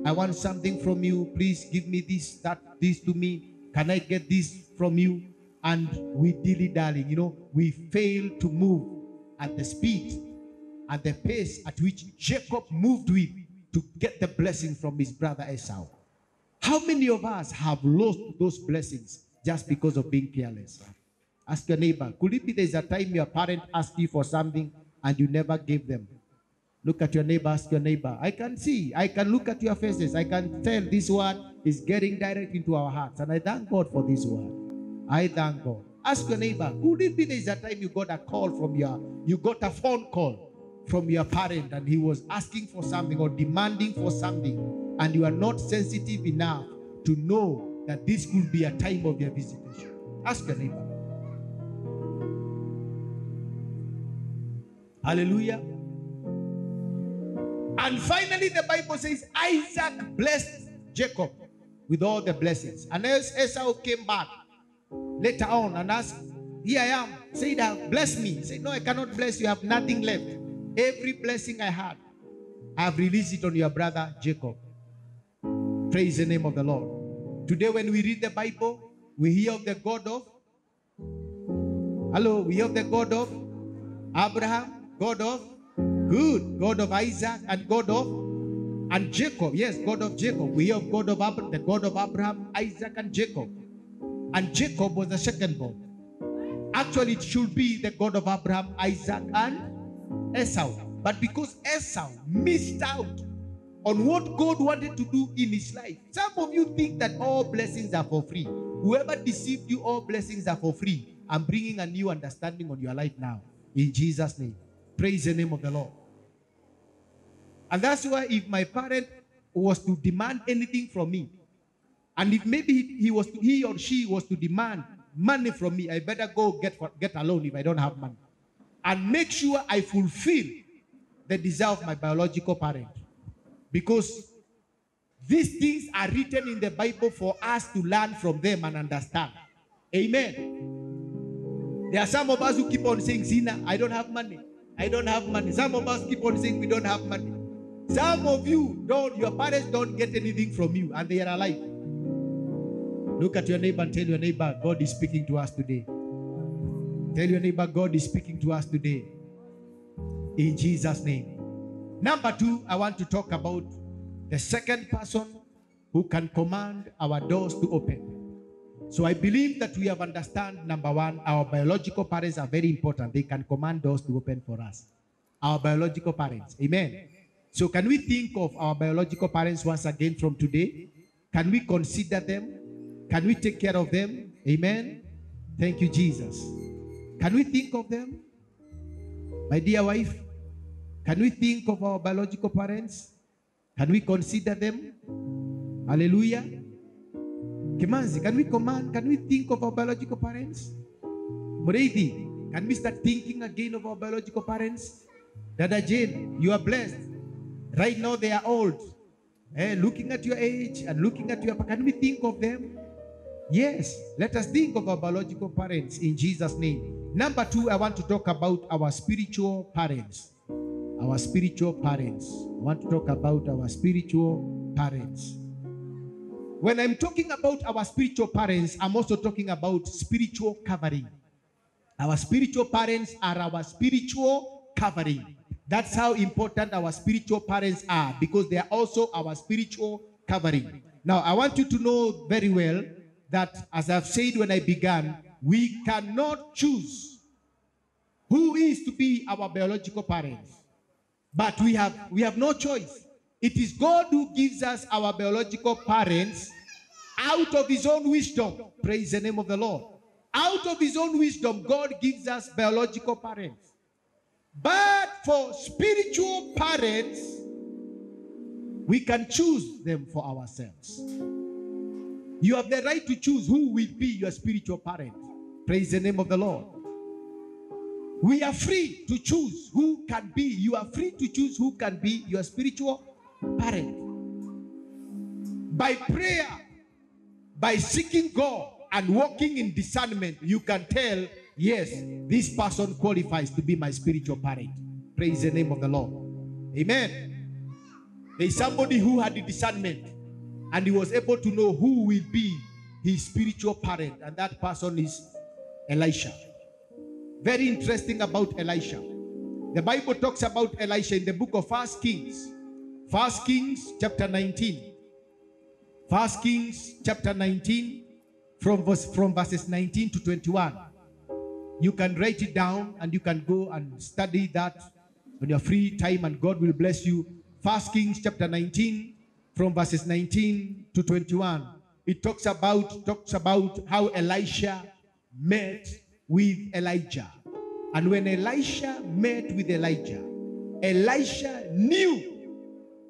I want something from you, please give me this, that, this to me, can I get this from you? And we dilly-dally, we fail to move at the speed, at the pace at which Jacob moved with to get the blessing from his brother Esau. How many of us have lost those blessings just because of being careless? Ask your neighbor, could it be there's a time your parent asked you for something and you never gave them? Look at your neighbor, ask your neighbor. I can see, I can look at your faces, I can tell this word is getting direct into our hearts. And I thank God for this word. I thank God. Ask your neighbor, could it be there's a time you got a call from you got a phone call from your parent and he was asking for something or demanding for something, and you are not sensitive enough to know that this could be a time of your visitation? Ask your neighbor. Hallelujah. And finally, the Bible says Isaac blessed Jacob with all the blessings. And as Esau came back later on and asked, here I am, said, bless me. He said, no, I cannot bless you. I have nothing left. Every blessing I had, I have released it on your brother Jacob. Praise the name of the Lord. Today when we read the Bible, we hear of the God of, we hear of the God of Abraham, God of good, God of Isaac, and God of, and Jacob. Yes, God of Jacob. We hear of God of Abraham, the God of Abraham, Isaac, and Jacob. And Jacob was the second born. Actually, it should be the God of Abraham, Isaac, and Esau. But because Esau missed out on what God wanted to do in his life. Some of you think that all blessings are for free. Whoever deceived you, all blessings are for free. I'm bringing a new understanding on your life now. In Jesus' name. Praise the name of the Lord. And that's why if my parent was to demand anything from me, and if maybe he or she was to demand money from me, I better go get a loan if I don't have money. And make sure I fulfill the desire of my biological parent. Because these things are written in the Bible for us to learn from them and understand. Amen. There are some of us who keep on saying, Zina, I don't have money. I don't have money. Some of us keep on saying we don't have money. Some of you don't, your parents don't get anything from you and they are alive. Look at your neighbor and tell your neighbor, God is speaking to us today. Tell your neighbor, God is speaking to us today. In Jesus' name. Number 2, I want to talk about the second person who can command our doors to open. So I believe that we have understood, number 1, our biological parents are very important. They can command doors to open for us. Our biological parents. Amen. So can we think of our biological parents once again from today? Can we consider them? Can we take care of them? Amen. Thank you, Jesus. Can we think of them? My dear wife, can we think of our biological parents? Can we consider them? Hallelujah. Kimanzi, can we think of our biological parents? Mureithi, can we start thinking again of our biological parents? Dada Jane, you are blessed. Right now they are old. Looking at your age and looking at your, can we think of them? Yes, let us think of our biological parents in Jesus' name. Number 2, I want to talk about our spiritual parents. Our spiritual parents. I want to talk about our spiritual parents. When I'm talking about our spiritual parents, I'm also talking about spiritual covering. Our spiritual parents are our spiritual covering. That's how important our spiritual parents are, because they are also our spiritual covering. Now, I want you to know very well that, as I've said when I began, we cannot choose who is to be our biological parents. But we have no choice. It is God who gives us our biological parents out of his own wisdom, praise the name of the Lord. Out of his own wisdom, God gives us biological parents. But for spiritual parents, we can choose them for ourselves. You have the right to choose who will be your spiritual parent. Praise the name of the Lord. We are free to choose who can be. You are free to choose who can be your spiritual parent. By prayer, by seeking God and walking in discernment, you can tell, yes, this person qualifies to be my spiritual parent. Praise the name of the Lord. Amen. There is somebody who had the discernment and he was able to know who will be his spiritual parent, and that person is Elisha. Very interesting about Elisha. The Bible talks about Elisha in the book of 1 Kings. 1 Kings chapter 19. 1 Kings chapter 19 from verses 19 to 21. You can write it down and you can go and study that on your free time, and God will bless you. 1 Kings chapter 19 from verses 19 to 21. It talks about how Elisha met with Elijah. And when Elisha met with Elijah, Elisha knew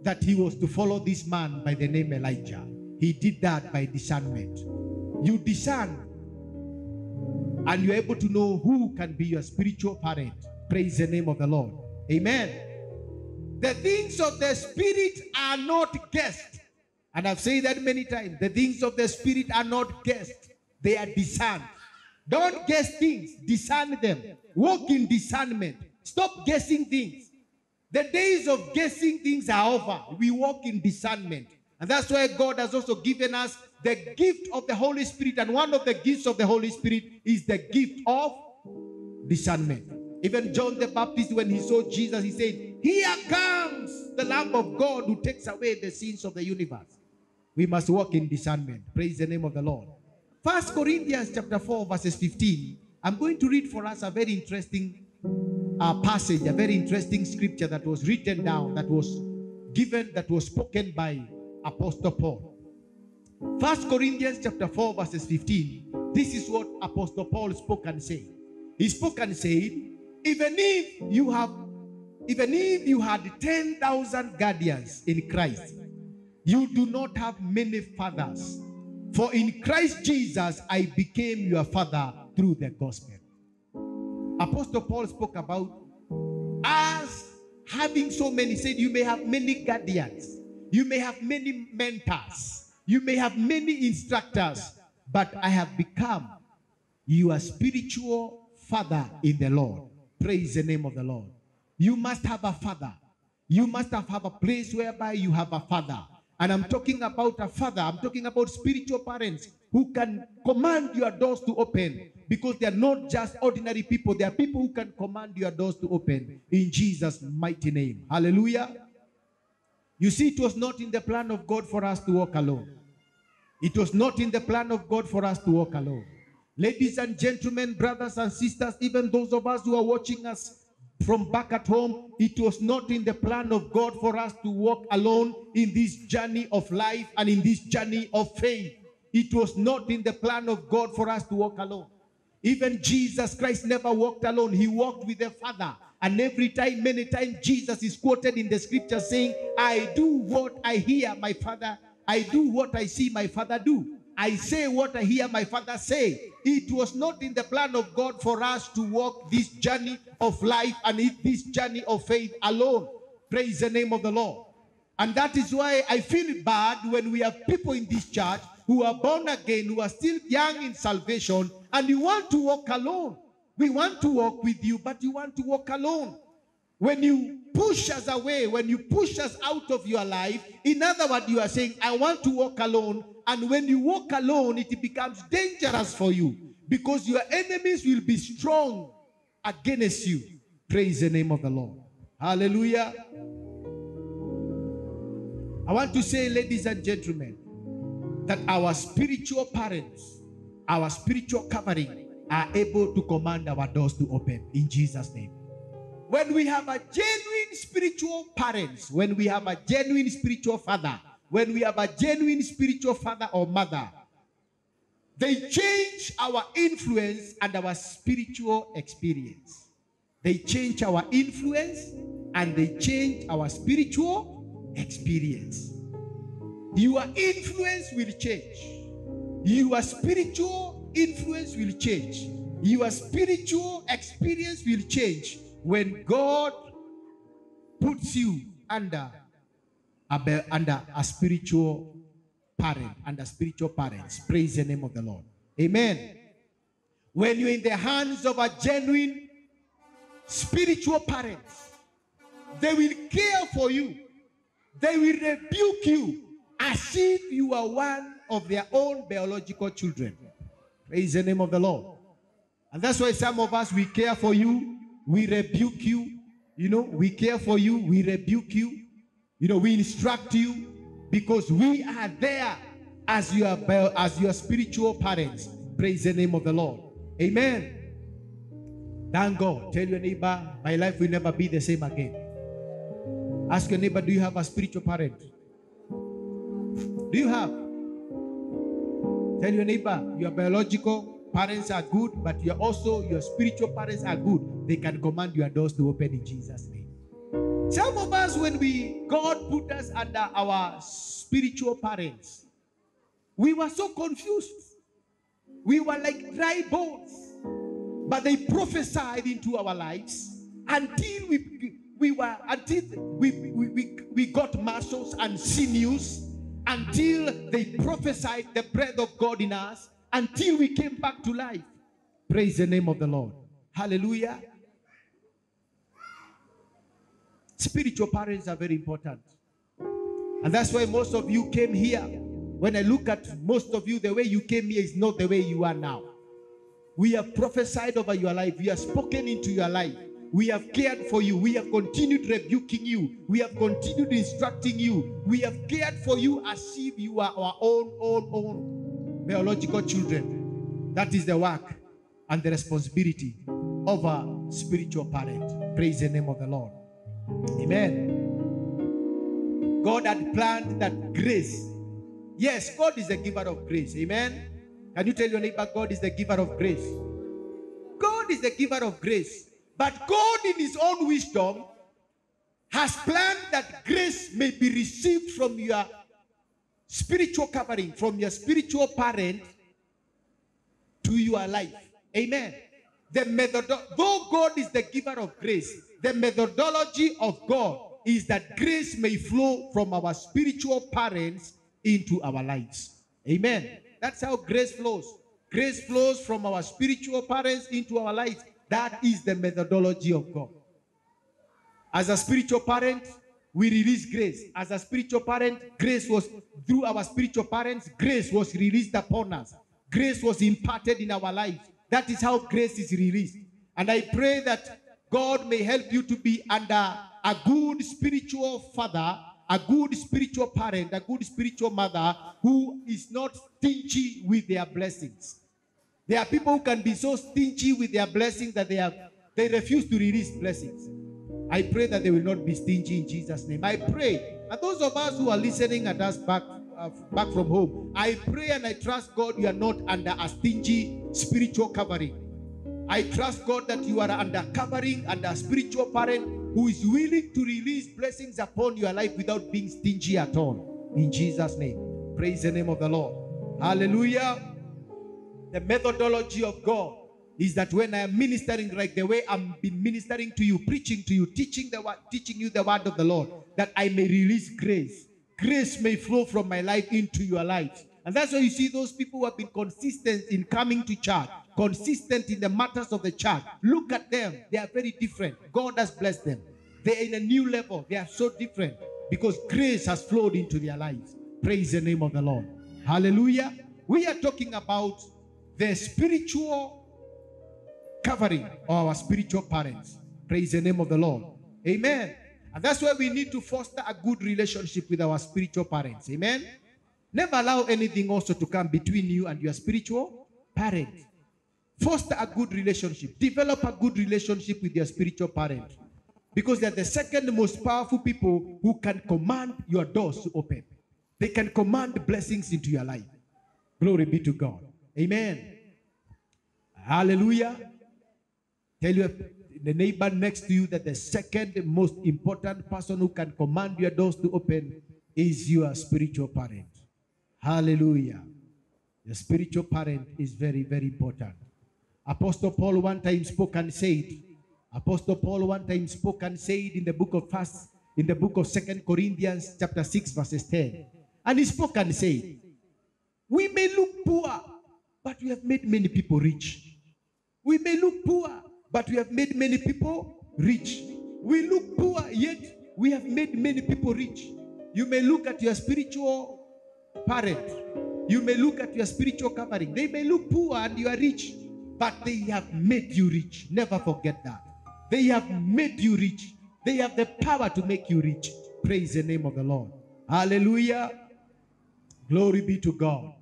that he was to follow this man by the name Elijah. He did that by discernment. You discern and you're able to know who can be your spiritual parent. Praise the name of the Lord. Amen. The things of the Spirit are not guessed. And I've said that many times. The things of the Spirit are not guessed. They are discerned. Don't guess things. Discern them. Walk in discernment. Stop guessing things. The days of guessing things are over. We walk in discernment. And that's why God has also given us the gift of the Holy Spirit. And one of the gifts of the Holy Spirit is the gift of discernment. Even John the Baptist, when he saw Jesus, he said, "Here comes the Lamb of God who takes away the sins of the universe." We must walk in discernment. Praise the name of the Lord. 1 Corinthians chapter 4 verses 15. I'm going to read for us a very interesting passage, a very interesting scripture that was written down, that was given, that was spoken by Apostle Paul. 1 Corinthians chapter 4 verses 15. This is what Apostle Paul spoke and said. He spoke and said, even if you had 10,000 guardians in Christ, you do not have many fathers. For in Christ Jesus, I became your father through the gospel. Apostle Paul spoke about us having so many. He said, you may have many guardians. You may have many mentors. You may have many instructors. But I have become your spiritual father in the Lord. Praise the name of the Lord. You must have a father. You must have a place whereby you have a father. And I'm talking about a father. I'm talking about spiritual parents who can command your doors to open, because they are not just ordinary people. They are people who can command your doors to open in Jesus' mighty name. Hallelujah. You see, it was not in the plan of God for us to walk alone. It was not in the plan of God for us to walk alone. Ladies and gentlemen, brothers and sisters, even those of us who are watching us from back at home, it was not in the plan of God for us to walk alone in this journey of life and in this journey of faith. It was not in the plan of God for us to walk alone. Even Jesus Christ never walked alone. He walked with the Father. And every time, many times, Jesus is quoted in the scripture saying, I do what I hear my Father. I do what I see my Father do. I say what I hear my Father say. It was not in the plan of God for us to walk this journey of life and this journey of faith alone. Praise the name of the Lord. And that is why I feel bad when we have people in this church who are born again, who are still young in salvation, and you want to walk alone. We want to walk with you, but you want to walk alone. When you push us away, when you push us out of your life, in other words, you are saying, I want to walk alone. And when you walk alone, it becomes dangerous for you, because your enemies will be strong against you. Praise the name of the Lord. Hallelujah. I want to say, ladies and gentlemen, that our spiritual parents, our spiritual covering, are able to command our doors to open in Jesus' name. When we have a genuine spiritual parents, when we have a genuine spiritual father, when we have a genuine spiritual father or mother, They change our influence and our spiritual experience. They change our influence and they change our spiritual experience. Your influence will change. Your spiritual influence will change. Your spiritual experience will change when God puts you under a spiritual parent, under spiritual parents. Praise the name of the Lord. Amen. When you're in the hands of a genuine spiritual parents, they will care for you. They will rebuke you as if you are one of their own biological children. Praise the name of the Lord. And that's why some of us, we care for you, we rebuke you. You know, we care for you, we rebuke you. You know, we instruct you because we are there as your spiritual parents. Praise the name of the Lord. Amen. Thank God. Tell your neighbor, my life will never be the same again. Ask your neighbor, do you have a spiritual parent? Do you have? Tell your neighbor, your biological parents are good, but your spiritual parents are good. They can command your doors to open in Jesus' name. Some of us, when God put us under our spiritual parents, we were so confused. We were like dry bones. But they prophesied into our lives until we got muscles and sinews, until they prophesied the breath of God in us, until we came back to life. Praise the name of the Lord. Hallelujah. Spiritual parents are very important. And that's why most of you came here. When I look at most of you, the way you came here is not the way you are now. We have prophesied over your life. We have spoken into your life. We have cared for you. We have continued rebuking you. We have continued instructing you. We have cared for you as if you are our own biological children. That is the work and the responsibility of a spiritual parent. Praise the name of the Lord. Amen. God had planned that grace. Yes, God is the giver of grace. Amen. Can you tell your neighbor, God is the giver of grace? God is the giver of grace. But God in his own wisdom has planned that grace may be received from your spiritual covering, from your spiritual parent to your life. Amen. Though God is the giver of grace, the methodology of God is that grace may flow from our spiritual parents into our lives. Amen. That's how grace flows. Grace flows from our spiritual parents into our lives. That is the methodology of God. As a spiritual parent, we release grace. As a spiritual parent, grace was, through our spiritual parents, grace was released upon us. Grace was imparted in our lives. That is how grace is released. And I pray that God may help you to be under a good spiritual father, a good spiritual parent, a good spiritual mother who is not stingy with their blessings. There are people who can be so stingy with their blessings that they refuse to release blessings. I pray that they will not be stingy in Jesus' name. I pray, and those of us who are listening at us back from home, I pray and I trust God you are not under a stingy spiritual covering. I trust God that you are under covering, under a spiritual parent who is willing to release blessings upon your life without being stingy at all. In Jesus' name. Praise the name of the Lord. Hallelujah. The methodology of God is that when I am ministering like the way I've been ministering to you, preaching to you, teaching you the word of the Lord, that I may release grace. Grace may flow from my life into your life. And that's why you see those people who have been consistent in coming to church, consistent in the matters of the church. Look at them. They are very different. God has blessed them. They are in a new level. They are so different because grace has flowed into their lives. Praise the name of the Lord. Hallelujah. We are talking about the spiritual covering of our spiritual parents. Praise the name of the Lord. Amen. And that's why we need to foster a good relationship with our spiritual parents. Amen. Never allow anything also to come between you and your spiritual parent. Foster a good relationship. Develop a good relationship with your spiritual parent. Because they're the second most powerful people who can command your doors to open. They can command blessings into your life. Glory be to God. Amen. Hallelujah. Tell the neighbor next to you that the second most important person who can command your doors to open is your spiritual parent. Hallelujah. The spiritual parent is very, very important. Apostle Paul one time spoke and said, in the book of 2 Corinthians chapter 6 verses 10. And he spoke and said, we may look poor, but we have made many people rich. We may look poor, but we have made many people rich. We look poor, yet we have made many people rich. You may look at your spiritual parent. You may look at your spiritual covering. They may look poor and you are rich, but they have made you rich. Never forget that. They have made you rich. They have the power to make you rich. Praise the name of the Lord. Hallelujah. Glory be to God.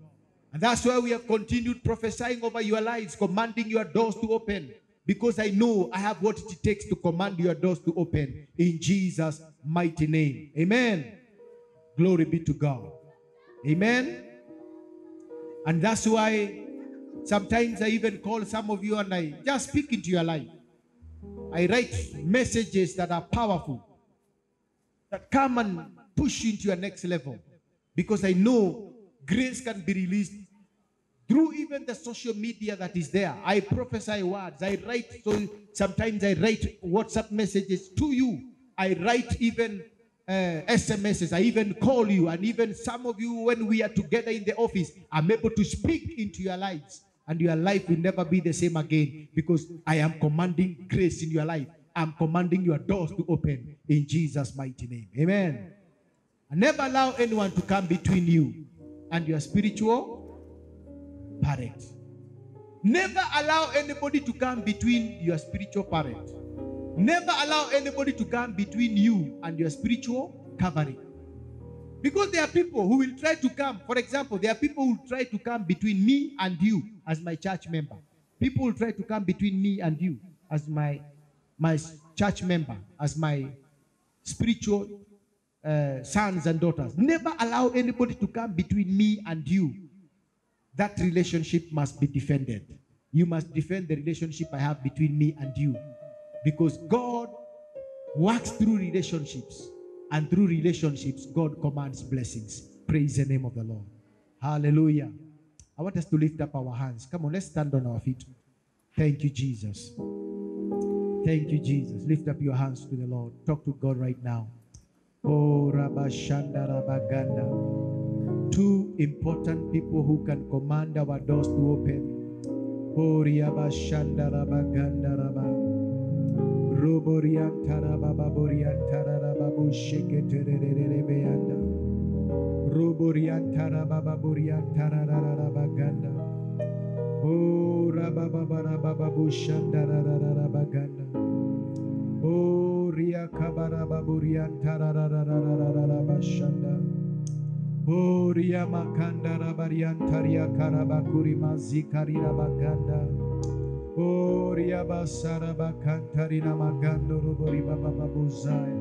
And that's why we have continued prophesying over your lives, commanding your doors to open. Because I know I have what it takes to command your doors to open. In Jesus' mighty name. Amen. Glory be to God. Amen. And that's why sometimes I even call some of you and I just speak into your life. I write messages that are powerful, that come and push you into your next level. Because I know grace can be released through even the social media that is there. I prophesy words. I write, so sometimes I write WhatsApp messages to you. I write even SMSs. I even call you. And even some of you, when we are together in the office, I'm able to speak into your lives. And your life will never be the same again, because I am commanding grace in your life. I'm commanding your doors to open in Jesus' mighty name. Amen. And never allow anyone to come between you and your spiritual parent. Never allow anybody to come between your spiritual parent. Never allow anybody to come between you and your spiritual covering. Because there are people who will try to come. For example, there are people who will try to come between me and you as my church member. People will try to come between me and you as my church member, as my spiritual sons and daughters. Never allow anybody to come between me and you. That relationship must be defended. You must defend the relationship I have between me and you. Because God works through relationships. And through relationships, God commands blessings. Praise the name of the Lord. Hallelujah. I want us to lift up our hands. Come on, let's stand on our feet. Thank you, Jesus. Thank you, Jesus. Lift up your hands to the Lord. Talk to God right now. Oh, Rabashanda Rabaganda. Two important people who can command our doors to open. Oh, Rabashanda Rabaganda Rabba. Roboriantara Baba Boriantara Babu Sheketere Beanda. Roboriantara Baba Boriantara Rabaganda. Oh, Rababara Babu Shandara Rabaganda. Oh, Ria Kabara Baburiantara Rabashanda. Oh, Ria Makanda Rabariantaria Karabakuri Mazikari Rabaganda. Oh, Riabasara Bakantarina Magando Robori Baba Babuzai.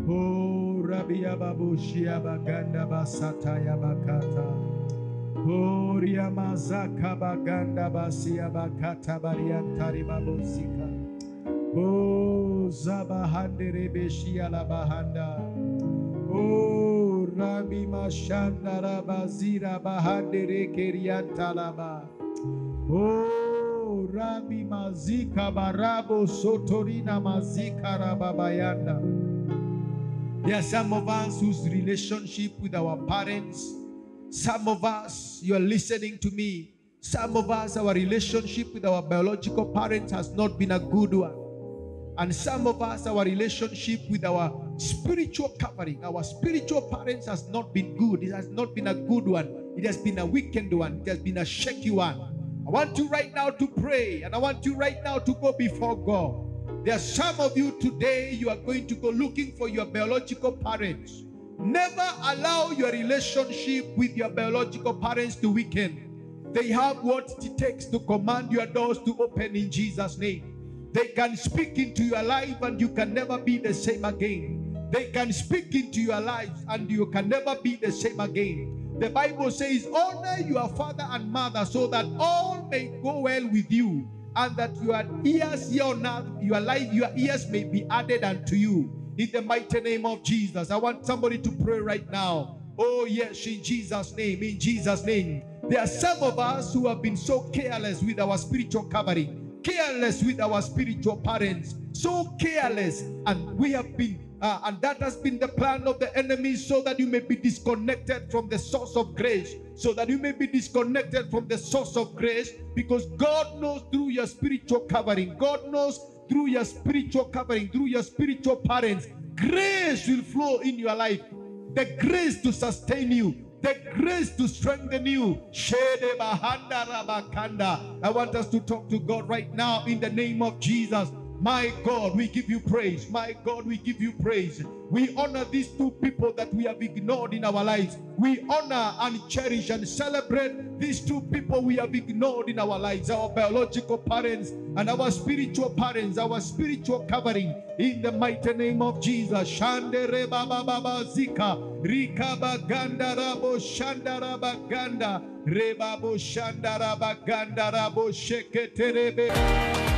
Oh, Rabia Babushia Baganda Basataya Bakata. Oh, Riamazaka Baganda Basia Bakata Bariantari Babuzika. Oh, Zabahande Rebeshia Labahanda. Oh, Rabi Mashanda Rabazira Bahande Rekeriantalaba. Oh, Rabbi Mazika Barabo Sotorina Mazika Rababayanda. There are some of us whose relationship with our parents, some of us, you are listening to me, some of us, our relationship with our biological parents has not been a good one. And some of us, our relationship with our spiritual covering, our spiritual parents has not been good. It has not been a good one. It has been a weakened one. It has been a shaky one. I want you right now to pray, and I want you right now to go before God. There are some of you today, you are going to go looking for your biological parents. Never allow your relationship with your biological parents to weaken. They have what it takes to command your doors to open in Jesus' name. They can speak into your life and you can never be the same again. They can speak into your lives and you can never be the same again. The Bible says, honor your father and mother so that all may go well with you, and that your ears hear not, your ears may be added unto you. In the mighty name of Jesus. I want somebody to pray right now. Oh yes, in Jesus' name, in Jesus' name. There are some of us who have been so careless with our spiritual covering, careless with our spiritual parents, so careless, and we have been and that has been the plan of the enemy, so that you may be disconnected from the source of grace, so that you may be disconnected from the source of grace, because God knows through your spiritual covering, God knows through your spiritual covering, through your spiritual parents, grace will flow in your life. The grace to sustain you, the grace to strengthen you. I want us to talk to God right now in the name of Jesus. My God, we give you praise. My God, we give you praise. We honor these two people that we have ignored in our lives. We honor and cherish and celebrate these two people we have ignored in our lives. Our biological parents and our spiritual parents, our spiritual covering. In the mighty name of Jesus. Shandere baba baba zika. Rika baganda rabo shandara baganda. Rebabo shandara baganda rabo sheketerebe.